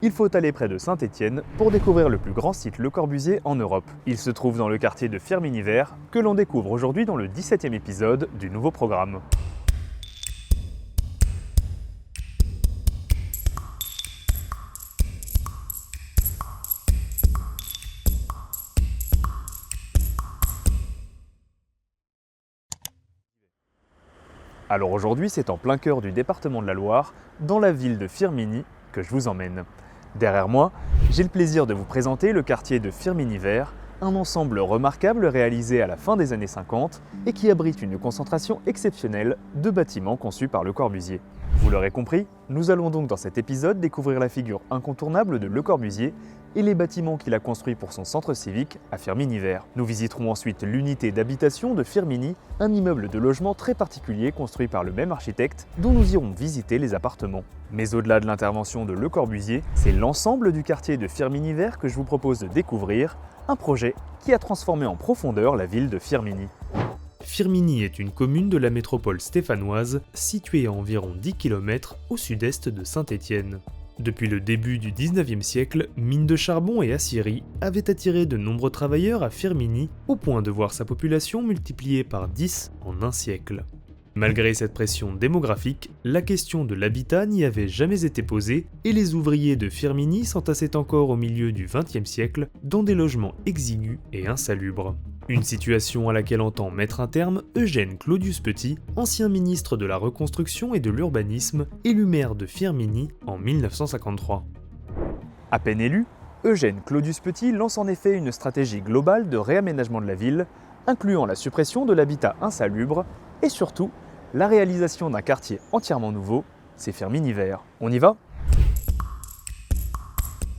Il faut aller près de Saint-Étienne pour découvrir le plus grand site Le Corbusier en Europe. Il se trouve dans le quartier de Firminy-Vert, que l'on découvre aujourd'hui dans le 17e épisode du nouveau programme. Alors aujourd'hui, c'est en plein cœur du département de la Loire, dans la ville de Firminy, que je vous emmène. Derrière moi, j'ai le plaisir de vous présenter le quartier de Firminy-Vert, un ensemble remarquable réalisé à la fin des années 50 et qui abrite une concentration exceptionnelle de bâtiments conçus par Le Corbusier. Vous l'aurez compris, nous allons donc dans cet épisode découvrir la figure incontournable de Le Corbusier et les bâtiments qu'il a construits pour son centre civique à Firminy-Vert. Nous visiterons ensuite l'unité d'habitation de Firminy, un immeuble de logement très particulier construit par le même architecte dont nous irons visiter les appartements. Mais au-delà de l'intervention de Le Corbusier, c'est l'ensemble du quartier de Firminy-Vert que je vous propose de découvrir, un projet qui a transformé en profondeur la ville de Firminy. Firminy est une commune de la métropole stéphanoise située à environ 10 km au sud-est de Saint-Étienne. Depuis le début du 19e siècle, mines de charbon et aciéries avaient attiré de nombreux travailleurs à Firminy au point de voir sa population multipliée par 10 en un siècle. Malgré cette pression démographique, la question de l'habitat n'y avait jamais été posée et les ouvriers de Firminy s'entassaient encore au milieu du XXe siècle dans des logements exigus et insalubres. Une situation à laquelle entend mettre un terme Eugène Claudius Petit, ancien ministre de la Reconstruction et de l'Urbanisme, élu maire de Firminy en 1953. À peine élu, Eugène Claudius Petit lance en effet une stratégie globale de réaménagement de la ville, incluant la suppression de l'habitat insalubre et surtout la réalisation d'un quartier entièrement nouveau, c'est Firminy-Vert. On y va ?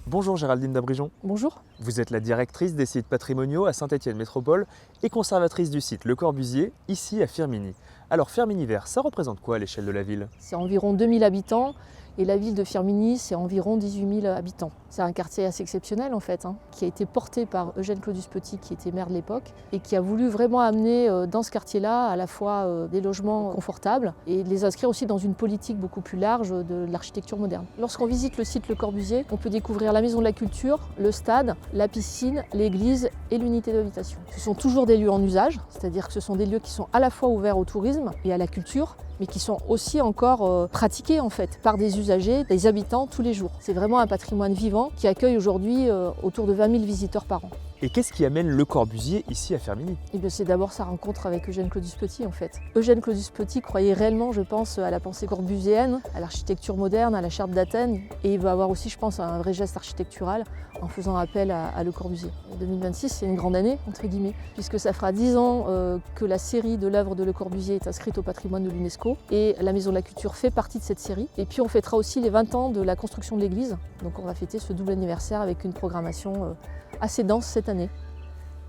Bonjour Géraldine Dabrijon. Bonjour. Vous êtes la directrice des sites patrimoniaux à Saint-Étienne Métropole et conservatrice du site Le Corbusier, ici à Firminy. Alors Firminy-Vert, ça représente quoi à l'échelle de la ville ? C'est environ 2000 habitants et la ville de Firminy, c'est environ 18 000 habitants. C'est un quartier assez exceptionnel en fait, qui a été porté par Eugène Claudius Petit, qui était maire de l'époque, et qui a voulu vraiment amener dans ce quartier-là à la fois des logements confortables et les inscrire aussi dans une politique beaucoup plus large de l'architecture moderne. Lorsqu'on visite le site Le Corbusier, on peut découvrir la maison de la culture, le stade, la piscine, l'église et l'unité d'habitation. Ce sont toujours des lieux en usage, c'est-à-dire que ce sont des lieux qui sont à la fois ouverts au tourisme et à la culture, mais qui sont aussi encore pratiqués en fait par des usagers, des habitants tous les jours. C'est vraiment un patrimoine vivant qui accueille aujourd'hui autour de 20 000 visiteurs par an. Et qu'est-ce qui amène Le Corbusier ici à Firminy ? C'est d'abord sa rencontre avec Eugène Claudius Petit en fait. Eugène Claudius Petit croyait réellement, je pense, à la pensée corbusienne, à l'architecture moderne, à la charte d'Athènes, et il va avoir aussi, je pense, un vrai geste architectural en faisant appel à Le Corbusier. 2026, c'est une grande année, entre guillemets, puisque ça fera 10 ans que la série de l'œuvre de Le Corbusier est inscrite au patrimoine de l'UNESCO, et la Maison de la Culture fait partie de cette série. Et puis on fêtera aussi les 20 ans de la construction de l'église, donc on va fêter ce double anniversaire avec une programmation assez dense cette année.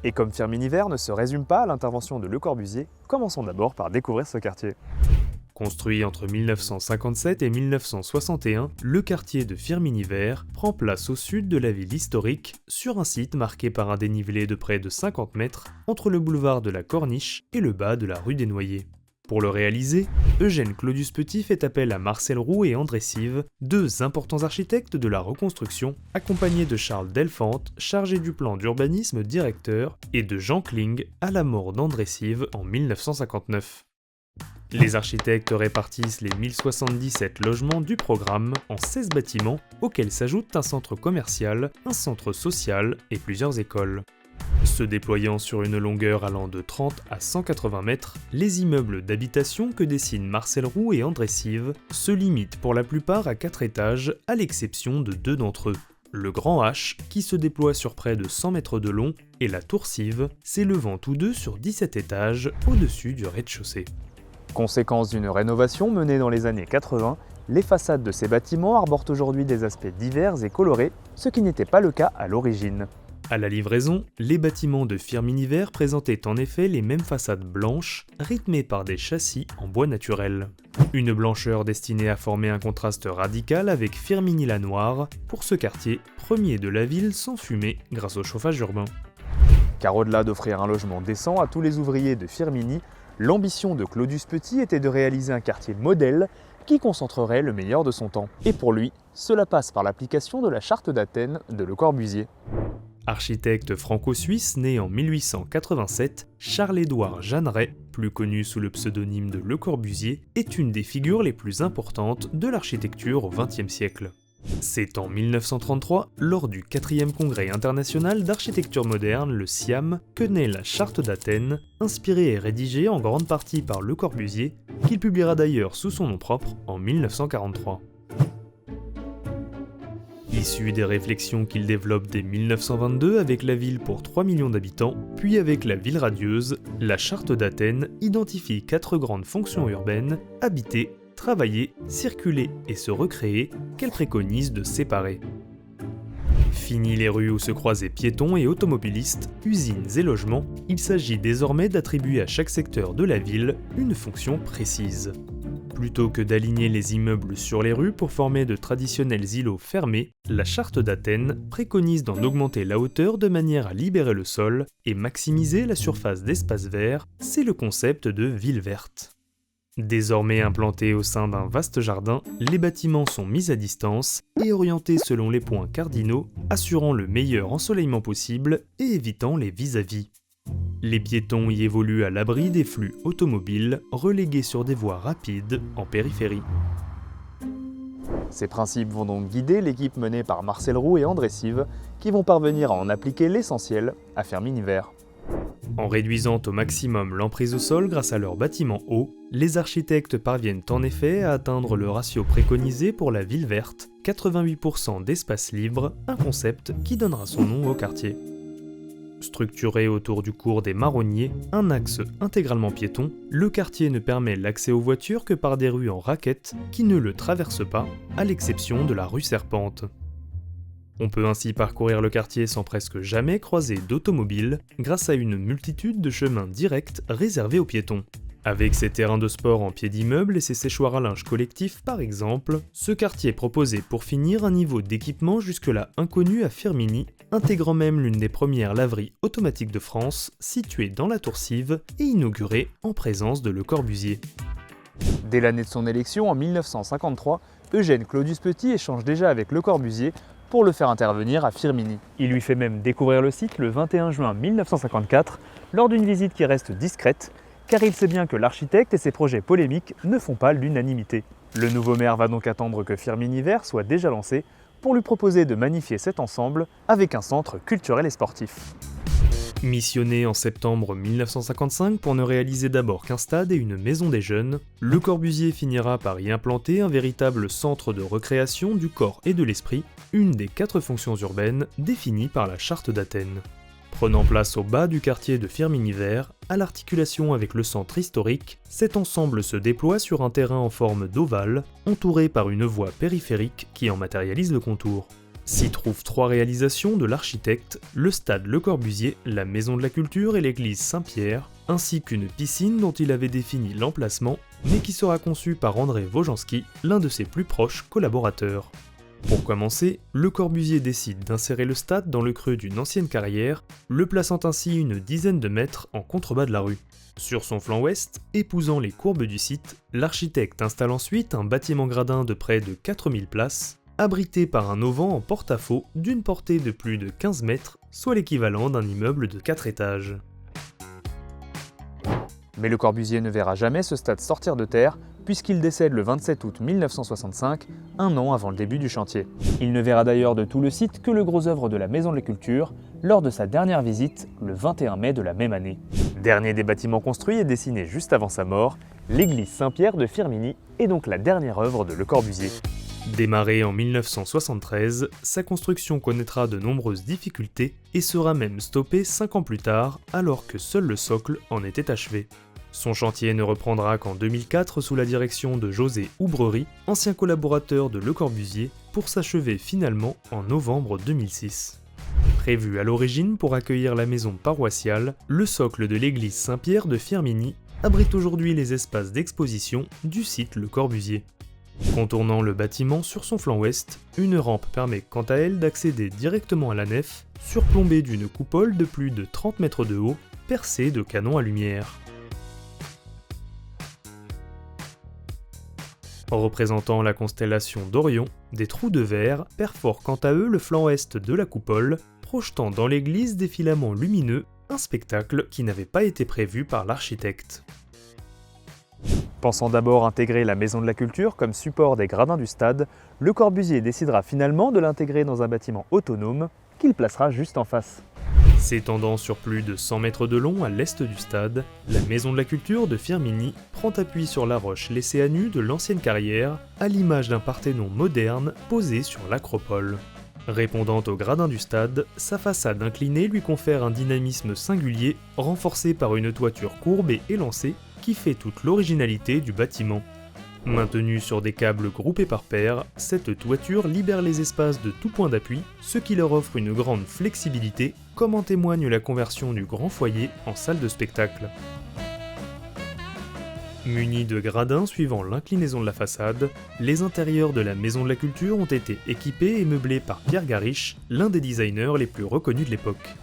Et comme Firminy-Vert ne se résume pas à l'intervention de Le Corbusier, commençons d'abord par découvrir ce quartier. Construit entre 1957 et 1961, le quartier de Firminy-Vert prend place au sud de la ville historique, sur un site marqué par un dénivelé de près de 50 mètres entre le boulevard de la Corniche et le bas de la rue des Noyers. Pour le réaliser, Eugène Claudius Petit fait appel à Marcel Roux et André Sive, deux importants architectes de la reconstruction, accompagnés de Charles Delfante, chargé du plan d'urbanisme directeur, et de Jean Kling, à la mort d'André Sive en 1959. Les architectes répartissent les 1077 logements du programme en 16 bâtiments, auxquels s'ajoute un centre commercial, un centre social et plusieurs écoles. Se déployant sur une longueur allant de 30 à 180 mètres, les immeubles d'habitation que dessinent Marcel Roux et André Sive se limitent pour la plupart à 4 étages, à l'exception de 2 d'entre eux. Le Grand H, qui se déploie sur près de 100 mètres de long, et la Tour Sive, s'élevant tous deux sur 17 étages au-dessus du rez-de-chaussée. Conséquence d'une rénovation menée dans les années 80, les façades de ces bâtiments arborent aujourd'hui des aspects divers et colorés, ce qui n'était pas le cas à l'origine. À la livraison, les bâtiments de Firminy-Vert présentaient en effet les mêmes façades blanches, rythmées par des châssis en bois naturel. Une blancheur destinée à former un contraste radical avec Firminy-la-Noire, pour ce quartier, premier de la ville sans fumée grâce au chauffage urbain. Car au-delà d'offrir un logement décent à tous les ouvriers de Firminy, l'ambition de Claudius Petit était de réaliser un quartier modèle qui concentrerait le meilleur de son temps. Et pour lui, cela passe par l'application de la Charte d'Athènes de Le Corbusier. Architecte franco-suisse né en 1887, Charles-Édouard Jeanneret, plus connu sous le pseudonyme de Le Corbusier, est une des figures les plus importantes de l'architecture au XXe siècle. C'est en 1933, lors du 4e congrès international d'architecture moderne, le SIAM, que naît la Charte d'Athènes, inspirée et rédigée en grande partie par Le Corbusier, qu'il publiera d'ailleurs sous son nom propre en 1943. Issu des réflexions qu'il développe dès 1922 avec la ville pour 3 millions d'habitants, puis avec la ville radieuse, la Charte d'Athènes identifie 4 grandes fonctions urbaines, habiter, travailler, circuler et se recréer, qu'elle préconise de séparer. Fini les rues où se croisaient piétons et automobilistes, usines et logements, il s'agit désormais d'attribuer à chaque secteur de la ville une fonction précise. Plutôt que d'aligner les immeubles sur les rues pour former de traditionnels îlots fermés, la Charte d'Athènes préconise d'en augmenter la hauteur de manière à libérer le sol et maximiser la surface d'espaces verts, c'est le concept de ville verte. Désormais implantés au sein d'un vaste jardin, les bâtiments sont mis à distance et orientés selon les points cardinaux, assurant le meilleur ensoleillement possible et évitant les vis-à-vis. Les piétons y évoluent à l'abri des flux automobiles, relégués sur des voies rapides en périphérie. Ces principes vont donc guider l'équipe menée par Marcel Roux et André Sive, qui vont parvenir à en appliquer l'essentiel à Firminy Vert. En réduisant au maximum l'emprise au sol grâce à leurs bâtiments hauts, les architectes parviennent en effet à atteindre le ratio préconisé pour la ville verte, 88% d'espace libre, un concept qui donnera son nom au quartier. Structuré autour du cours des Marronniers, un axe intégralement piéton, le quartier ne permet l'accès aux voitures que par des rues en raquettes qui ne le traversent pas, à l'exception de la rue Serpente. On peut ainsi parcourir le quartier sans presque jamais croiser d'automobiles, grâce à une multitude de chemins directs réservés aux piétons. Avec ses terrains de sport en pied d'immeuble et ses séchoirs à linge collectifs par exemple, ce quartier proposait pour finir un niveau d'équipement jusque-là inconnu à Firminy, intégrant même l'une des premières laveries automatiques de France, située dans la Tour Sive et inaugurée en présence de Le Corbusier. Dès l'année de son élection, en 1953, Eugène Claudius Petit échange déjà avec Le Corbusier pour le faire intervenir à Firminy. Il lui fait même découvrir le site le 21 juin 1954, lors d'une visite qui reste discrète, car il sait bien que l'architecte et ses projets polémiques ne font pas l'unanimité. Le nouveau maire va donc attendre que Firminy Vert soit déjà lancé pour lui proposer de magnifier cet ensemble avec un centre culturel et sportif. Missionné en septembre 1955 pour ne réaliser d'abord qu'un stade et une maison des jeunes, Le Corbusier finira par y implanter un véritable centre de recréation du corps et de l'esprit, une des 4 fonctions urbaines définies par la Charte d'Athènes. Prenant place au bas du quartier de Firminy Vert, à l'articulation avec le centre historique, cet ensemble se déploie sur un terrain en forme d'ovale, entouré par une voie périphérique qui en matérialise le contour. S'y trouvent 3 réalisations de l'architecte, le stade Le Corbusier, la maison de la culture et l'église Saint-Pierre, ainsi qu'une piscine dont il avait défini l'emplacement, mais qui sera conçue par André Wojanski, l'un de ses plus proches collaborateurs. Pour commencer, Le Corbusier décide d'insérer le stade dans le creux d'une ancienne carrière, le plaçant ainsi une dizaine de mètres en contrebas de la rue. Sur son flanc ouest, épousant les courbes du site, l'architecte installe ensuite un bâtiment gradin de près de 4000 places, abrité par un auvent en porte-à-faux d'une portée de plus de 15 mètres, soit l'équivalent d'un immeuble de 4 étages. Mais Le Corbusier ne verra jamais ce stade sortir de terre, puisqu'il décède le 27 août 1965, un an avant le début du chantier. Il ne verra d'ailleurs de tout le site que le gros œuvre de la Maison de la Culture, lors de sa dernière visite, le 21 mai de la même année. Dernier des bâtiments construits et dessiné juste avant sa mort, l'église Saint-Pierre de Firminy est donc la dernière œuvre de Le Corbusier. Démarrée en 1973, sa construction connaîtra de nombreuses difficultés et sera même stoppée 5 ans plus tard, alors que seul le socle en était achevé. Son chantier ne reprendra qu'en 2004 sous la direction de José Oubrerie, ancien collaborateur de Le Corbusier, pour s'achever finalement en novembre 2006. Prévu à l'origine pour accueillir la maison paroissiale, le socle de l'église Saint-Pierre de Firminy abrite aujourd'hui les espaces d'exposition du site Le Corbusier. Contournant le bâtiment sur son flanc ouest, une rampe permet quant à elle d'accéder directement à la nef, surplombée d'une coupole de plus de 30 mètres de haut, percée de canons à lumière. Représentant la constellation d'Orion, des trous de verre perforent quant à eux le flanc est de la coupole, projetant dans l'église des filaments lumineux, un spectacle qui n'avait pas été prévu par l'architecte. Pensant d'abord intégrer la Maison de la Culture comme support des gradins du stade, Le Corbusier décidera finalement de l'intégrer dans un bâtiment autonome qu'il placera juste en face. S'étendant sur plus de 100 mètres de long à l'est du stade, la Maison de la Culture de Firminy prend appui sur la roche laissée à nu de l'ancienne carrière, à l'image d'un Parthénon moderne posé sur l'acropole. Répondant au gradin du stade, sa façade inclinée lui confère un dynamisme singulier, renforcé par une toiture courbe et élancée, qui fait toute l'originalité du bâtiment. Maintenue sur des câbles groupés par paires, cette toiture libère les espaces de tout point d'appui, ce qui leur offre une grande flexibilité, comme en témoigne la conversion du grand foyer en salle de spectacle. Munis de gradins suivant l'inclinaison de la façade, les intérieurs de la Maison de la Culture ont été équipés et meublés par Pierre Gariche, l'un des designers les plus reconnus de l'époque.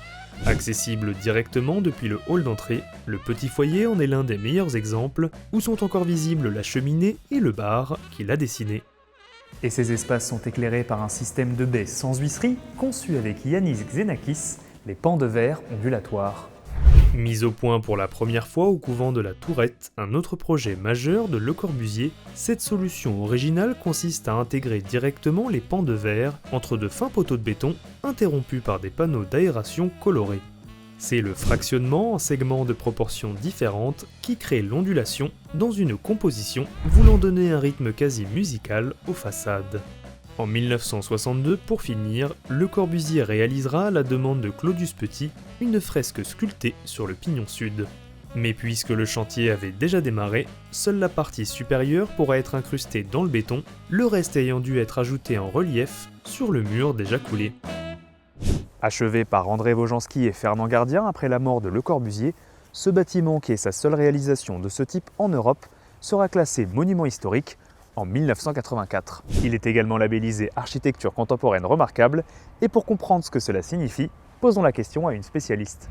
Accessible directement depuis le hall d'entrée, le petit foyer en est l'un des meilleurs exemples où sont encore visibles la cheminée et le bar qu'il a dessiné. Et ces espaces sont éclairés par un système de baies sans huisserie conçu avec Yannis Xenakis, les pans de verre ondulatoires. Mis au point pour la première fois au couvent de la Tourette, un autre projet majeur de Le Corbusier, cette solution originale consiste à intégrer directement les pans de verre entre de fins poteaux de béton interrompus par des panneaux d'aération colorés. C'est le fractionnement en segments de proportions différentes qui crée l'ondulation dans une composition voulant donner un rythme quasi musical aux façades. En 1962, pour finir, Le Corbusier réalisera à la demande de Claudius Petit une fresque sculptée sur le pignon sud. Mais puisque le chantier avait déjà démarré, seule la partie supérieure pourra être incrustée dans le béton, le reste ayant dû être ajouté en relief sur le mur déjà coulé. Achevé par André Wojanski et Fernand Gardien après la mort de Le Corbusier, ce bâtiment, qui est sa seule réalisation de ce type en Europe, sera classé monument historique en 1984. Il est également labellisé architecture contemporaine remarquable, et pour comprendre ce que cela signifie, posons la question à une spécialiste.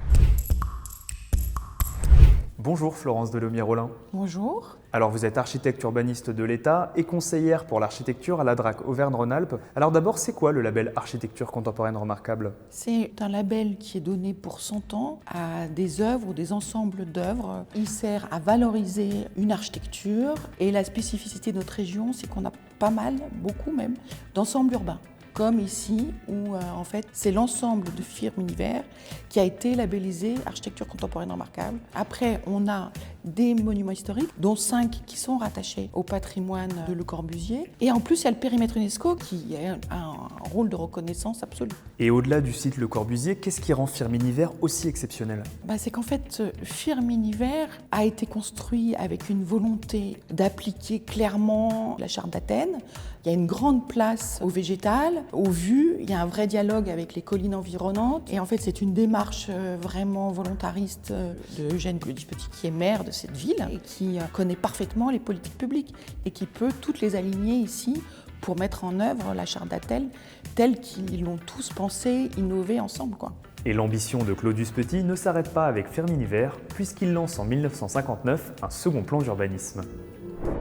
Bonjour Florence Delomier-Rollin. Bonjour. Alors vous êtes architecte urbaniste de l'État et conseillère pour l'architecture à la DRAC Auvergne-Rhône-Alpes. Alors d'abord, c'est quoi le label architecture contemporaine remarquable ? C'est un label qui est donné pour 100 ans à des œuvres ou des ensembles d'œuvres. Il sert à valoriser une architecture et la spécificité de notre région, c'est qu'on a pas mal, beaucoup même, d'ensembles urbains. Comme ici, où en fait c'est l'ensemble de Firminy Vert qui a été labellisé architecture contemporaine remarquable. Après, on a des monuments historiques, dont 5 qui sont rattachés au patrimoine de Le Corbusier. Et en plus, il y a le périmètre UNESCO qui a un rôle de reconnaissance absolu. Et au-delà du site Le Corbusier, qu'est-ce qui rend Firminy Vert aussi exceptionnel ? C'est qu'en fait, Firminy Vert a été construit avec une volonté d'appliquer clairement la charte d'Athènes. Il y a une grande place au végétal, aux vues, il y a un vrai dialogue avec les collines environnantes. Et en fait, c'est une démarche vraiment volontariste de Eugène Claudius-Petit, qui est maire de cette ville et qui connaît parfaitement les politiques publiques et qui peut toutes les aligner ici pour mettre en œuvre la charte d'Athènes telle qu'ils l'ont tous pensé, innové ensemble, quoi. Et l'ambition de Claudius Petit ne s'arrête pas avec Firminy Vert, puisqu'il lance en 1959 un second plan d'urbanisme.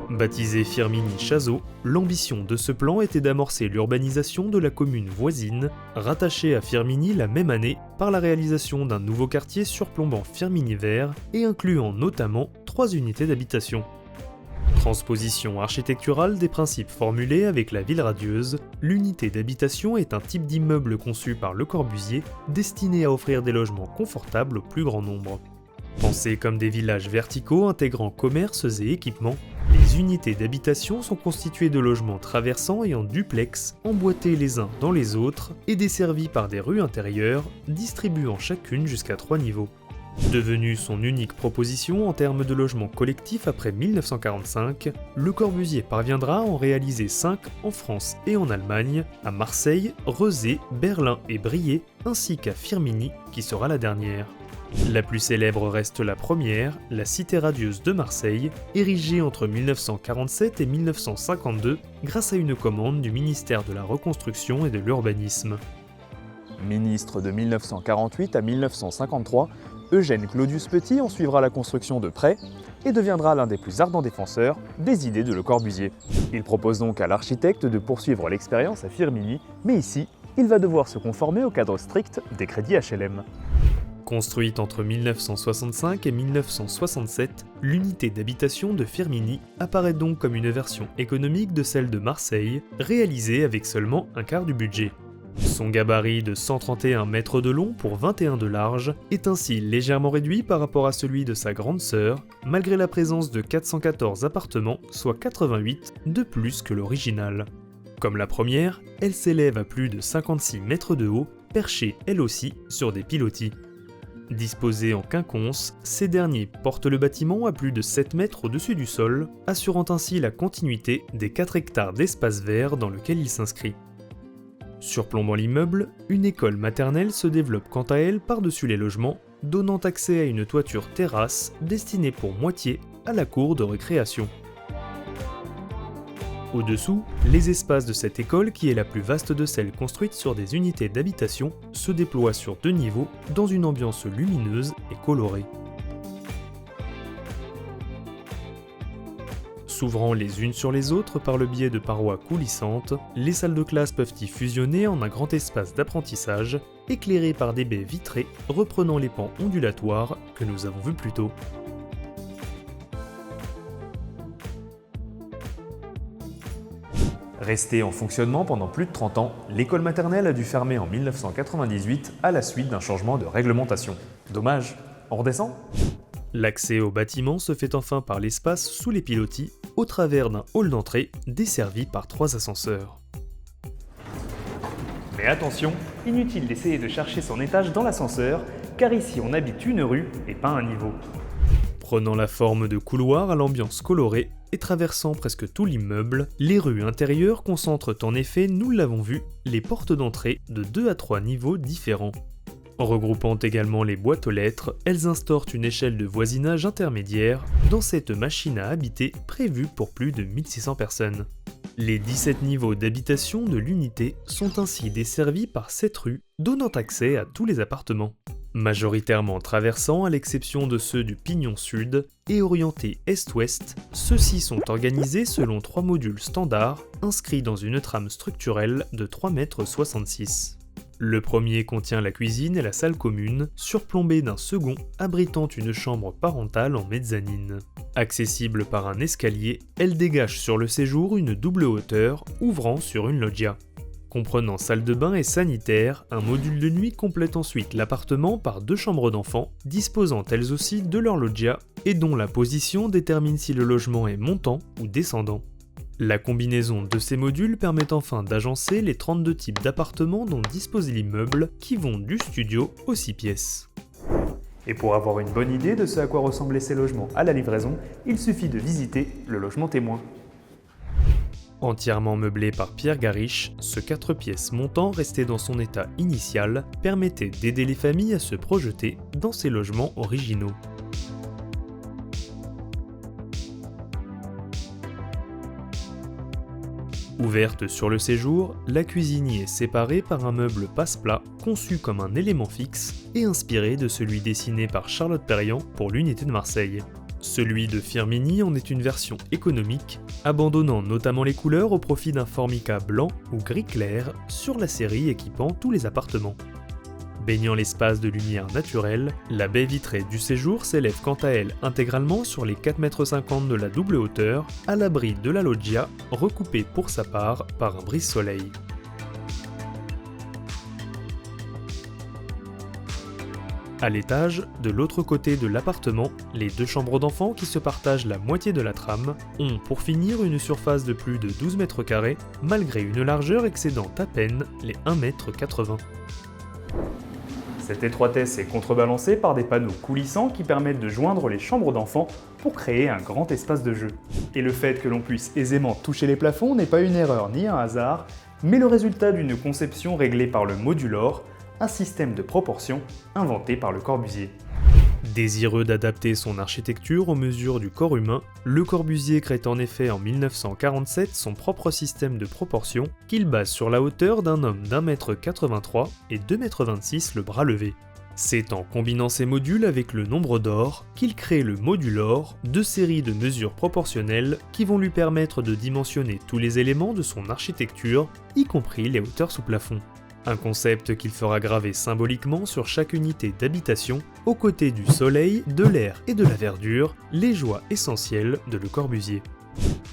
Baptisé Firminy Chazot, l'ambition de ce plan était d'amorcer l'urbanisation de la commune voisine, rattachée à Firminy la même année par la réalisation d'un nouveau quartier surplombant Firminy Vert et incluant notamment 3 unités d'habitation. Transposition architecturale des principes formulés avec la ville radieuse, l'unité d'habitation est un type d'immeuble conçu par Le Corbusier destiné à offrir des logements confortables au plus grand nombre. Pensés comme des villages verticaux intégrant commerces et équipements, les unités d'habitation sont constituées de logements traversants et en duplex, emboîtés les uns dans les autres et desservis par des rues intérieures, distribuant chacune jusqu'à 3 niveaux. Devenu son unique proposition en termes de logements collectifs après 1945, Le Corbusier parviendra à en réaliser 5 en France et en Allemagne, à Marseille, Rezé, Berlin et Briey, ainsi qu'à Firminy, qui sera la dernière. La plus célèbre reste la première, la Cité radieuse de Marseille, érigée entre 1947 et 1952 grâce à une commande du ministère de la Reconstruction et de l'Urbanisme. Ministre de 1948 à 1953, Eugène Claudius Petit en suivra la construction de près et deviendra l'un des plus ardents défenseurs des idées de Le Corbusier. Il propose donc à l'architecte de poursuivre l'expérience à Firminy, mais ici, il va devoir se conformer au cadre strict des crédits HLM. Construite entre 1965 et 1967, l'unité d'habitation de Firminy apparaît donc comme une version économique de celle de Marseille, réalisée avec seulement un quart du budget. Son gabarit de 131 mètres de long pour 21 de large est ainsi légèrement réduit par rapport à celui de sa grande sœur, malgré la présence de 414 appartements, soit 88 de plus que l'original. Comme la première, elle s'élève à plus de 56 mètres de haut, perchée elle aussi sur des pilotis. Disposés en quinconce, ces derniers portent le bâtiment à plus de 7 mètres au-dessus du sol, assurant ainsi la continuité des 4 hectares d'espace vert dans lequel il s'inscrit. Surplombant l'immeuble, une école maternelle se développe quant à elle par-dessus les logements, donnant accès à une toiture terrasse destinée pour moitié à la cour de récréation. Au-dessous, les espaces de cette école, qui est la plus vaste de celles construites sur des unités d'habitation, se déploient sur 2 niveaux dans une ambiance lumineuse et colorée. S'ouvrant les unes sur les autres par le biais de parois coulissantes, les salles de classe peuvent y fusionner en un grand espace d'apprentissage, éclairé par des baies vitrées reprenant les pans ondulatoires que nous avons vus plus tôt. Restée en fonctionnement pendant plus de 30 ans, l'école maternelle a dû fermer en 1998 à la suite d'un changement de réglementation. Dommage, on redescend ? L'accès au bâtiment se fait enfin par l'espace sous les pilotis, au travers d'un hall d'entrée desservi par 3 ascenseurs. Mais attention, inutile d'essayer de chercher son étage dans l'ascenseur, car ici on habite une rue et pas un niveau. Prenant la forme de couloirs à l'ambiance colorée et traversant presque tout l'immeuble, les rues intérieures concentrent en effet, nous l'avons vu, les portes d'entrée de 2 à 3 niveaux différents. Regroupant également les boîtes aux lettres, elles instaurent une échelle de voisinage intermédiaire dans cette machine à habiter prévue pour plus de 1600 personnes. Les 17 niveaux d'habitation de l'unité sont ainsi desservis par 7 rues, donnant accès à tous les appartements. Majoritairement traversants à l'exception de ceux du pignon sud et orientés est-ouest, ceux-ci sont organisés selon 3 modules standards inscrits dans une trame structurelle de 3,66 m. Le premier contient la cuisine et la salle commune, surplombée d'un second abritant une chambre parentale en mezzanine. Accessible par un escalier, elle dégage sur le séjour une double hauteur ouvrant sur une loggia. Comprenant salle de bain et sanitaire, un module de nuit complète ensuite l'appartement par 2 chambres d'enfants, disposant elles aussi de leur loggia et dont la position détermine si le logement est montant ou descendant. La combinaison de ces modules permet enfin d'agencer les 32 types d'appartements dont dispose l'immeuble, qui vont du studio aux 6 pièces. Et pour avoir une bonne idée de ce à quoi ressemblaient ces logements à la livraison, il suffit de visiter le logement témoin. Entièrement meublé par Pierre Gariche, ce 4 pièces montant resté dans son état initial permettait d'aider les familles à se projeter dans ces logements originaux. Ouverte sur le séjour, la cuisine y est séparée par un meuble passe-plat conçu comme un élément fixe et inspiré de celui dessiné par Charlotte Perriand pour l'unité de Marseille. Celui de Firminy en est une version économique, abandonnant notamment les couleurs au profit d'un formica blanc ou gris clair sur la série équipant tous les appartements. Baignant l'espace de lumière naturelle, la baie vitrée du séjour s'élève quant à elle intégralement sur les 4,50 m de la double hauteur, à l'abri de la loggia, recoupée pour sa part par un brise-soleil. À l'étage, de l'autre côté de l'appartement, les 2 chambres d'enfants qui se partagent la moitié de la trame ont pour finir une surface de plus de 12 mètres carrés, malgré une largeur excédant à peine les 1,80 m. Cette étroitesse est contrebalancée par des panneaux coulissants qui permettent de joindre les chambres d'enfants pour créer un grand espace de jeu. Et le fait que l'on puisse aisément toucher les plafonds n'est pas une erreur ni un hasard, mais le résultat d'une conception réglée par le modulor, un système de proportion inventé par Le Corbusier. Désireux d'adapter son architecture aux mesures du corps humain, Le Corbusier crée en effet en 1947 son propre système de proportion qu'il base sur la hauteur d'un homme d'1,83 m et 2,26 m le bras levé. C'est en combinant ces modules avec le nombre d'or qu'il crée le modulor, deux séries de mesures proportionnelles qui vont lui permettre de dimensionner tous les éléments de son architecture, y compris les hauteurs sous plafond. Un concept qu'il fera graver symboliquement sur chaque unité d'habitation, aux côtés du soleil, de l'air et de la verdure, les joies essentielles de Le Corbusier.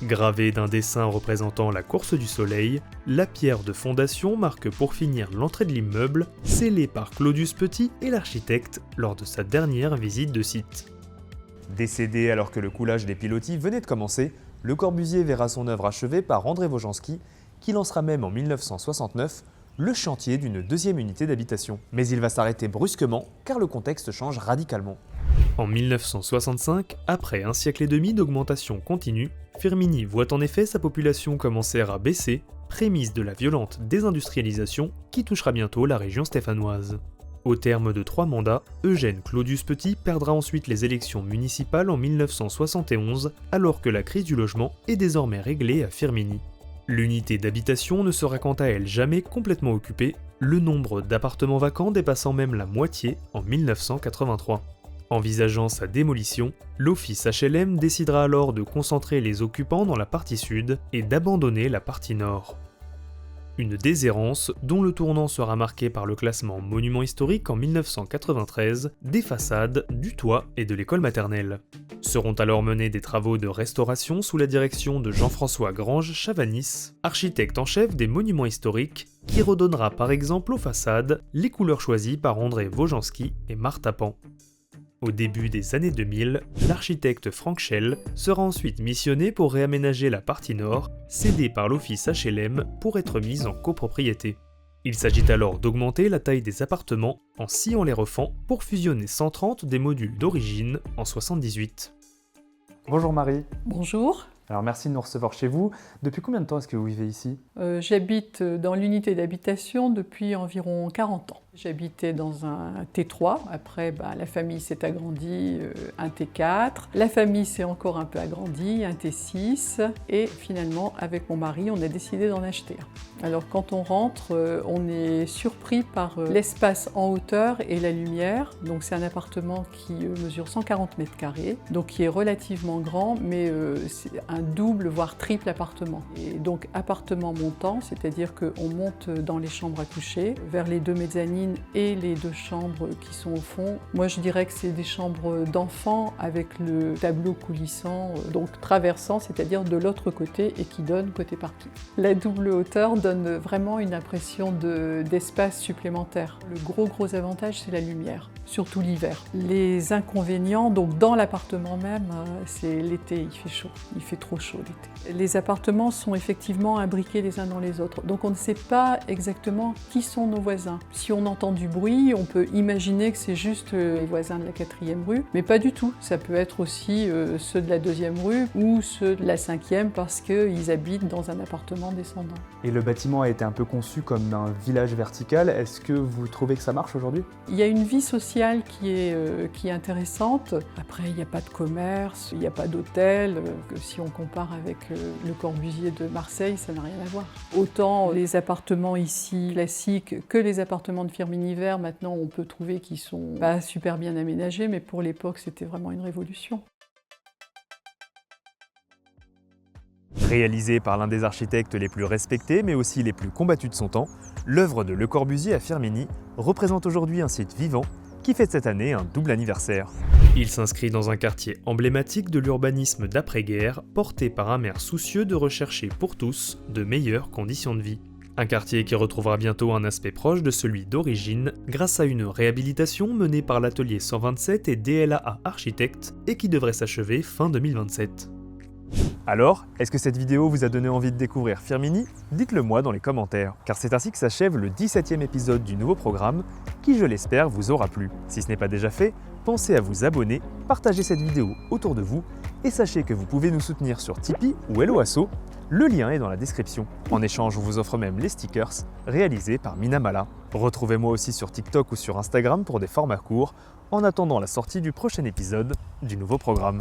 Gravé d'un dessin représentant la course du soleil, la pierre de fondation marque pour finir l'entrée de l'immeuble, scellée par Claudius Petit et l'architecte lors de sa dernière visite de site. Décédé alors que le coulage des pilotis venait de commencer, Le Corbusier verra son œuvre achevée par André Wojanski, qui lancera même en 1969 le chantier d'une deuxième unité d'habitation. Mais il va s'arrêter brusquement car le contexte change radicalement. En 1965, après un siècle et demi d'augmentation continue, Firminy voit en effet sa population commencer à baisser, prémisse de la violente désindustrialisation qui touchera bientôt la région stéphanoise. Au terme de 3 mandats, Eugène Claudius Petit perdra ensuite les élections municipales en 1971, alors que la crise du logement est désormais réglée à Firminy. L'unité d'habitation ne sera quant à elle jamais complètement occupée, le nombre d'appartements vacants dépassant même la moitié en 1983. Envisageant sa démolition, l'office HLM décidera alors de concentrer les occupants dans la partie sud et d'abandonner la partie nord. Une déshérence dont le tournant sera marqué par le classement monument historique en 1993 des façades, du toit et de l'école maternelle. Seront alors menés des travaux de restauration sous la direction de Jean-François Grange-Chavanis, architecte en chef des monuments historiques, qui redonnera par exemple aux façades les couleurs choisies par André Wojanski et Marthe Tapan. Au début des années 2000, l'architecte Frank Schell sera ensuite missionné pour réaménager la partie nord, cédée par l'office HLM pour être mise en copropriété. Il s'agit alors d'augmenter la taille des appartements en sciant les refends pour fusionner 130 des modules d'origine en 78. Bonjour Marie. Bonjour. Alors merci de nous recevoir chez vous. Depuis combien de temps est-ce que vous vivez ici ? J'habite dans l'unité d'habitation depuis environ 40 ans. J'habitais dans un T3, après la famille s'est agrandie, un T4. La famille s'est encore un peu agrandie, un T6. Et finalement, avec mon mari, on a décidé d'en acheter un. Alors quand on rentre, on est surpris par l'espace en hauteur et la lumière. Donc c'est un appartement qui mesure 140 mètres carrés, donc qui est relativement grand, mais c'est un double voire triple appartement. Et donc appartement montant, c'est-à-dire qu'on monte dans les chambres à coucher, vers les 2 mezzanines et les 2 chambres qui sont au fond. Moi je dirais que c'est des chambres d'enfants avec le tableau coulissant, donc traversant, c'est-à-dire de l'autre côté et qui donne côté parking. La double hauteur donne vraiment une impression d'espace supplémentaire. Le gros avantage c'est la lumière, surtout l'hiver. Les inconvénients, donc dans l'appartement même, c'est l'été, il fait chaud, il fait trop chaud l'été. Les appartements sont effectivement imbriqués les uns dans les autres, donc on ne sait pas exactement qui sont nos voisins. Si on entend du bruit, on peut imaginer que c'est juste les voisins de la 4e rue, mais pas du tout. Ça peut être aussi ceux de la 2e rue ou ceux de la 5e parce qu'ils habitent dans un appartement descendant. Et le bâtiment a été un peu conçu comme un village vertical. Est-ce que vous trouvez que ça marche aujourd'hui ? Il y a une vie sociale qui est intéressante. Après, il n'y a pas de commerce, il n'y a pas d'hôtel. Si on compare avec le Corbusier de Marseille, ça n'a rien à voir. Autant les appartements ici classiques que les appartements de Firminy Vert, maintenant on peut trouver qu'ils sont pas super bien aménagés, mais pour l'époque c'était vraiment une révolution. Réalisée par l'un des architectes les plus respectés, mais aussi les plus combattus de son temps, l'œuvre de Le Corbusier à Firminy représente aujourd'hui un site vivant qui fête cette année un double anniversaire. Il s'inscrit dans un quartier emblématique de l'urbanisme d'après-guerre, porté par un maire soucieux de rechercher pour tous de meilleures conditions de vie. Un quartier qui retrouvera bientôt un aspect proche de celui d'origine grâce à une réhabilitation menée par l'atelier 127 et DLAA Architectes et qui devrait s'achever fin 2027. Alors, est-ce que cette vidéo vous a donné envie de découvrir Firminy ? Dites-le moi dans les commentaires, car c'est ainsi que s'achève le 17e épisode du nouveau programme, qui je l'espère vous aura plu. Si ce n'est pas déjà fait, pensez à vous abonner, partagez cette vidéo autour de vous, et sachez que vous pouvez nous soutenir sur Tipeee ou Helloasso, le lien est dans la description. En échange, on vous offre même les stickers réalisés par Minamala. Retrouvez-moi aussi sur TikTok ou sur Instagram pour des formats courts, en attendant la sortie du prochain épisode du nouveau programme.